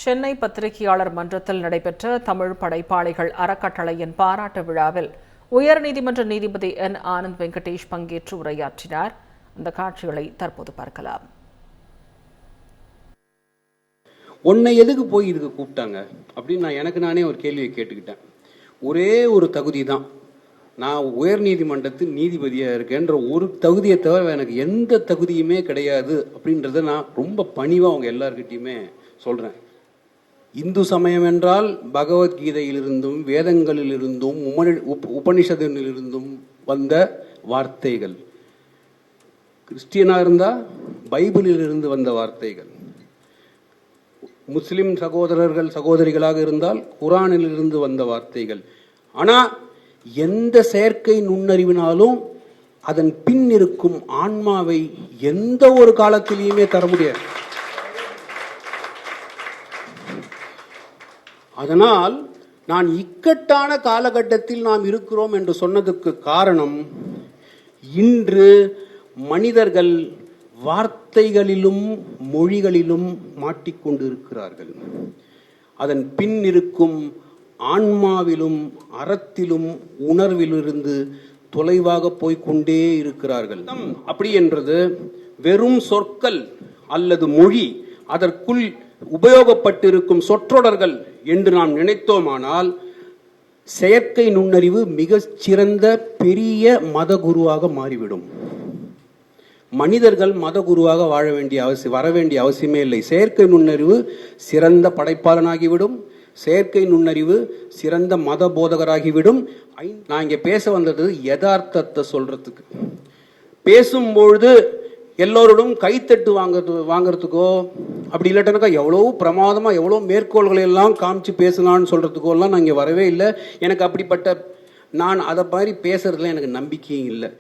சென்னை பத்திரிகையாளர் மன்றத்தில் நடைபெற்ற தமிழ் படைப்பாளிகள் அறக்கட்டளையின் பாராட்டு விழாவில் உயர்நீதிமன்ற நீதிபதி என் ஆனந்த் வெங்கடேஷ் பங்கேற்று உரையாற்றினார். அந்த காட்சிகளை தற்போது பார்க்கலாம். உன்னை எதுக்கு போய் இதுக்கு கூப்பிட்டாங்க அப்படின்னு நான் எனக்கு நானே ஒரு கேள்வியை கேட்டுக்கிட்டேன். ஒரே ஒரு தகுதி தான், நான் உயர்நீதிமன்றத்தில் நீதிபதியாக இருக்கேன்ற ஒரு தகுதியை தவிர எனக்கு எந்த தகுதியுமே கிடையாது அப்படின்றத நான் ரொம்ப பணிவாக அவங்க எல்லார்கிட்டையுமே சொல்கிறேன். இந்து சமயம் என்றால் பகவத்கீதையிலிருந்தும் வேதங்களிலிருந்தும் உபனிஷத்திலிருந்தும் வந்த வார்த்தைகள். கிறிஸ்டியனாக இருந்தால் பைபிளிலிருந்து வந்த வார்த்தைகள். முஸ்லிம் சகோதரர்கள் சகோதரிகளாக இருந்தால் குரானிலிருந்து வந்த வார்த்தைகள். ஆனால் எந்த செயற்கை நுண்ணறிவினாலும் அதன் பின் இருக்கும் ஆன்மாவை எந்த ஒரு காலத்திலையுமே தர முடியாது. அதனால் நான் இக்கட்டான காலகட்டத்தில் நாம் இருக்கிறோம் என்று சொன்னதுக்கு காரணம், இன்று மனிதர்கள் வார்த்தைகளிலும் மொழிகளிலும் மாட்டிக்கொண்டு இருக்கிறார்கள். அதன் பின் இருக்கும் ஆன்மாவிலும் அறத்திலும் உணர்விலிருந்து தொலைவாக போய்கொண்டே இருக்கிறார்கள். அப்படி என்றது வெறும் சொற்கள் அல்லது மொழி, அதற்குள் உபயோகப்பட்டிருக்கும் சொற்றொடர்கள் என்று நாம் நினைத்தோமானால் செயற்கை நுண்ணறிவு மிக சிறந்த பெரிய மத குருவாக மாறிவிடும். மனிதர்கள் மத குருவாக வர வேண்டிய அவசியமே இல்லை. செயற்கை நுண்ணறிவு சிறந்த படைப்பாளனாகிவிடும். செயற்கை நுண்ணறிவு சிறந்த மத போதகராகிவிடும். நான் இங்க பேச வந்தது யதார்த்தத்தை சொல்றதுக்கு. பேசும்பொழுது எல்லோருடும் கைத்தட்டு வாங்கறதுக்கோ அப்படி இல்லாட்டனாக்கா எவ்வளவு பிரமாதமா எவ்வளவு மேற்கோள்களை எல்லாம் காமிச்சு பேசலான்னு சொல்றதுக்கோ எல்லாம் நான் இங்க வரவே இல்லை. எனக்கு அப்படிப்பட்ட நான் அதை மாதிரி பேசுறதுல எனக்கு நம்பிக்கையும் இல்லை.